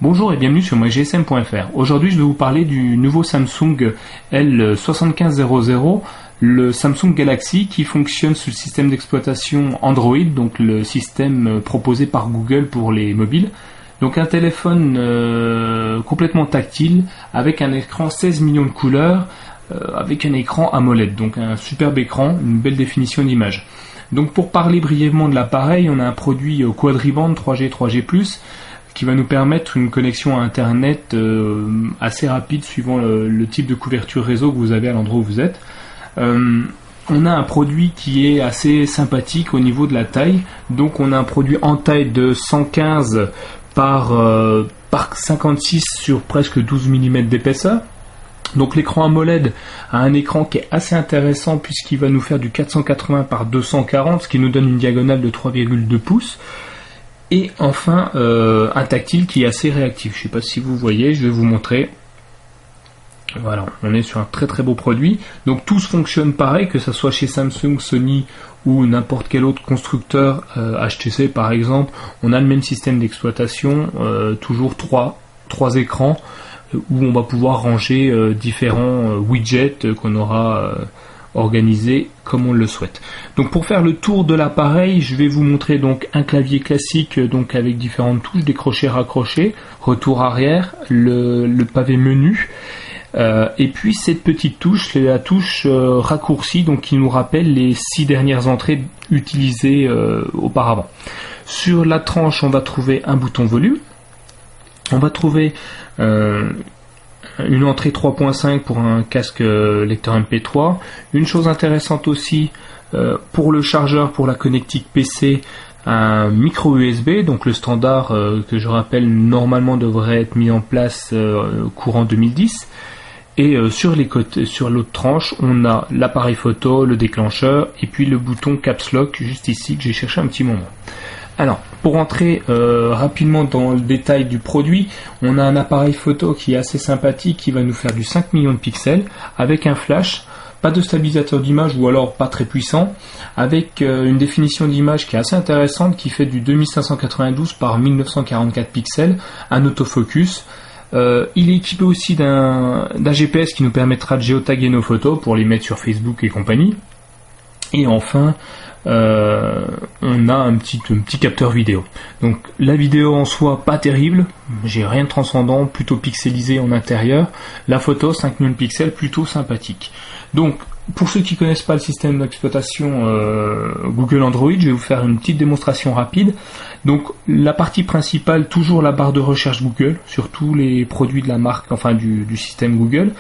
Bonjour et bienvenue sur moisgsm.fr. Aujourd'hui je vais vous parler du nouveau Samsung L7500, le Samsung Galaxy qui fonctionne sous le système d'exploitation Android, donc le système proposé par Google pour les mobiles. Donc un téléphone complètement tactile avec un écran 16 millions de couleurs, avec un écran AMOLED, donc un superbe écran, une belle définition d'image. Donc pour parler brièvement de l'appareil, on a un produit quadriband 3G, 3G+, qui va nous permettre une connexion à internet assez rapide suivant le type de couverture réseau que vous avez à l'endroit où vous êtes. On a un produit qui est assez sympathique au niveau de la taille. Donc on a un produit en taille de 115 par 56 sur presque 12 mm d'épaisseur. Donc l'écran AMOLED a un écran qui est assez intéressant puisqu'il va nous faire du 480 par 240, ce qui nous donne une diagonale de 3,2 pouces. Et enfin un tactile qui est assez réactif. Je ne sais pas si vous voyez, je vais vous montrer. Voilà, on est sur un très très beau produit. Donc tous fonctionnent pareil, que ce soit chez Samsung, Sony ou n'importe quel autre constructeur, HTC par exemple. On a le même système d'exploitation, toujours trois écrans où on va pouvoir ranger différents widgets qu'on aura organisé comme on le souhaite. Donc pour faire le tour de l'appareil, je vais vous montrer donc un clavier classique donc avec différentes touches, décroché, raccroché, retour arrière, le pavé menu, et puis cette petite touche, la touche raccourcie, donc qui nous rappelle les 6 dernières entrées utilisées auparavant. Sur la tranche, on va trouver un bouton volume, on va trouver une entrée 3.5 pour un casque lecteur MP3. Une chose intéressante aussi, pour le chargeur, pour la connectique PC, un micro USB, donc le standard que je rappelle normalement devrait être mis en place courant 2010. Et sur les côtés, sur l'autre tranche, on a l'appareil photo, le déclencheur et puis le bouton Caps Lock juste ici que j'ai cherché un petit moment. Alors, pour entrer rapidement dans le détail du produit, on a un appareil photo qui est assez sympathique, qui va nous faire du 5 millions de pixels, avec un flash, pas de stabilisateur d'image ou alors pas très puissant, avec une définition d'image qui est assez intéressante, qui fait du 2592 par 1944 pixels, un autofocus. Il est équipé aussi d'un GPS qui nous permettra de géotaguer nos photos pour les mettre sur Facebook et compagnie. Et enfin, on a un petit capteur vidéo. Donc la vidéo en soi pas terrible, j'ai rien de transcendant, plutôt pixelisé en intérieur. La photo 5 millions de pixels, plutôt sympathique. Donc pour ceux qui connaissent pas le système d'exploitation Google Android, je vais vous faire une petite démonstration rapide. Donc la partie principale, toujours la barre de recherche Google sur tous les produits de la marque, enfin du système Google.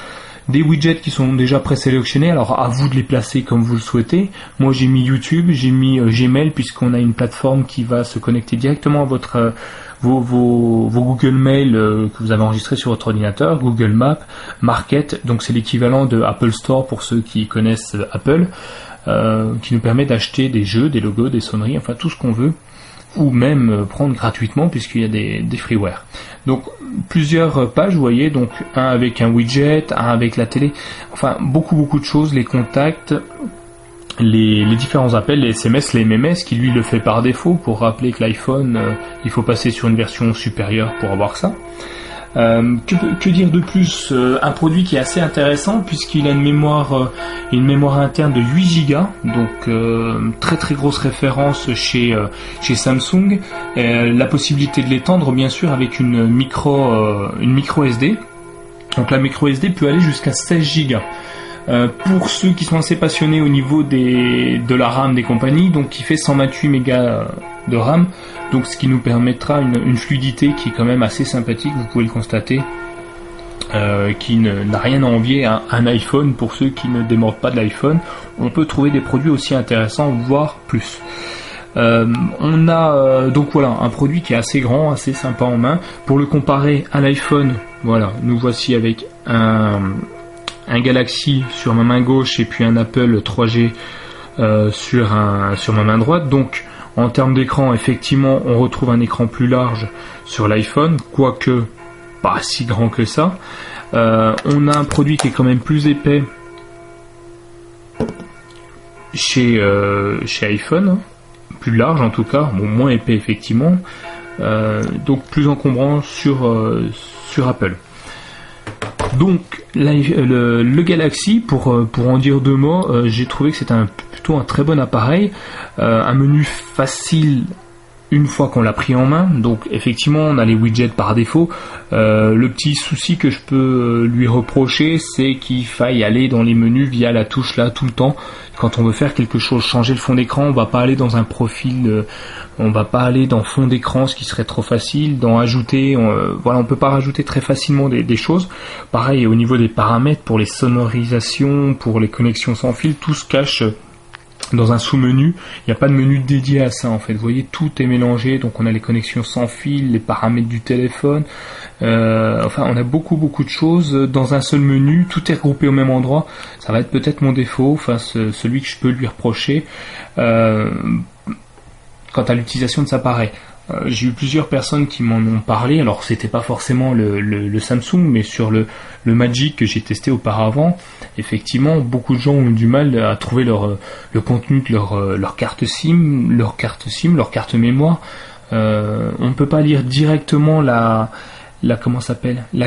Des widgets qui sont déjà présélectionnés, alors à vous de les placer comme vous le souhaitez. Moi j'ai mis YouTube, j'ai mis Gmail puisqu'on a une plateforme qui va se connecter directement à votre vos Google Mail que vous avez enregistrés sur votre ordinateur, Google Maps, Market, donc c'est l'équivalent de Apple Store pour ceux qui connaissent Apple, qui nous permet d'acheter des jeux, des logos, des sonneries, enfin tout ce qu'on veut, ou même prendre gratuitement puisqu'il y a des freeware. Donc plusieurs pages, vous voyez, donc un avec un widget, un avec la télé, enfin beaucoup de choses, les contacts, les différents appels, les SMS, les MMS qui lui le fait par défaut pour rappeler que l'iPhone, il faut passer sur une version supérieure pour avoir ça. Que dire de plus, un produit qui est assez intéressant puisqu'il a une mémoire interne de 8 Go, donc très grosse référence chez Samsung, la possibilité de l'étendre bien sûr avec une micro SD, donc la micro SD peut aller jusqu'à 16 Go. Pour ceux qui sont assez passionnés au niveau de la RAM des compagnies, donc qui fait 128 mégas de RAM, donc ce qui nous permettra une fluidité qui est quand même assez sympathique, vous pouvez le constater, qui n'a rien à envier à un iPhone. Pour ceux qui ne démordent pas de l'iPhone, on peut trouver des produits aussi intéressants, voire plus. On a donc voilà un produit qui est assez grand, assez sympa en main. Pour le comparer à l'iPhone, voilà, nous voici avec un Galaxy sur ma main gauche et puis un Apple 3G sur ma main droite. Donc en termes d'écran, effectivement, on retrouve un écran plus large sur l'iPhone, quoique pas si grand que ça. On a un produit qui est quand même plus épais chez iPhone, plus large en tout cas, bon, moins épais effectivement. donc plus encombrant sur Apple. Donc le Galaxy, pour en dire deux mots, j'ai trouvé que c'était plutôt un très bon appareil, un menu facile une fois qu'on l'a pris en main. Donc effectivement on a les widgets par défaut. Le petit souci que je peux lui reprocher, c'est qu'il faille aller dans les menus via la touche là tout le temps. Quand on veut faire quelque chose, changer le fond d'écran, on va pas aller dans un profil, on va pas aller dans fond d'écran, ce qui serait trop facile. Dans ajouter, on peut pas rajouter très facilement des choses. Pareil au niveau des paramètres pour les sonorisations, pour les connexions sans fil, tout se cache dans un sous-menu. Il n'y a pas de menu dédié à ça en fait. Vous voyez, tout est mélangé. Donc on a les connexions sans fil, les paramètres du téléphone. On a beaucoup de choses dans un seul menu. Tout est regroupé au même endroit. Ça va être peut-être mon défaut, celui que je peux lui reprocher quant à l'utilisation de cet appareil. J'ai eu plusieurs personnes qui m'en ont parlé. Alors c'était pas forcément le Samsung, mais sur le Magic que j'ai testé auparavant, effectivement beaucoup de gens ont du mal à trouver le contenu de leur carte SIM, leur carte mémoire. On ne peut pas lire directement la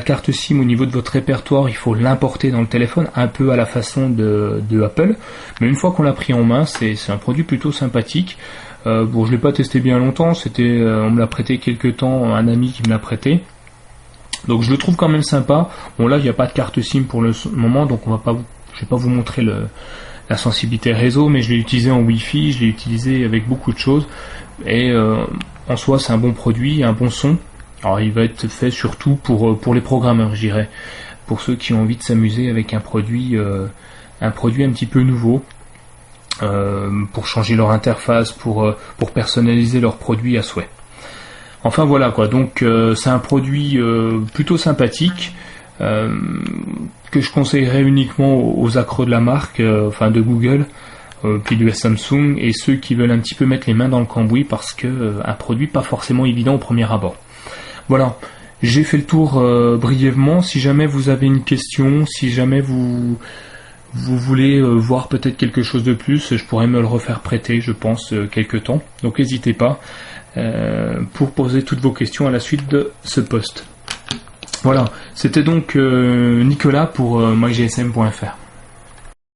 carte SIM au niveau de votre répertoire. Il faut l'importer dans le téléphone, un peu à la façon de Apple. Mais une fois qu'on l'a pris en main, c'est un produit plutôt sympathique. Je l'ai pas testé bien longtemps, on me l'a prêté quelques temps, un ami qui me l'a prêté. Donc je le trouve quand même sympa. Bon là il n'y a pas de carte SIM pour le moment, donc je vais pas vous montrer la sensibilité réseau, mais je l'ai utilisé en Wi-Fi, je l'ai utilisé avec beaucoup de choses. Et en soi c'est un bon produit, un bon son. Alors il va être fait surtout pour les programmeurs, je dirais. Pour ceux qui ont envie de s'amuser avec un produit un petit peu nouveau. Pour changer leur interface, pour personnaliser leurs produits à souhait. Enfin voilà quoi, donc c'est un produit plutôt sympathique que je conseillerais uniquement aux accros de la marque, de Google, puis de Samsung, et ceux qui veulent un petit peu mettre les mains dans le cambouis parce que un produit pas forcément évident au premier abord. Voilà, j'ai fait le tour brièvement. Si jamais vous avez une question, si jamais vous voulez voir peut-être quelque chose de plus, je pourrais me le refaire prêter, je pense, quelque temps. Donc n'hésitez pas pour poser toutes vos questions à la suite de ce post. Voilà, c'était donc Nicolas pour mygsm.fr.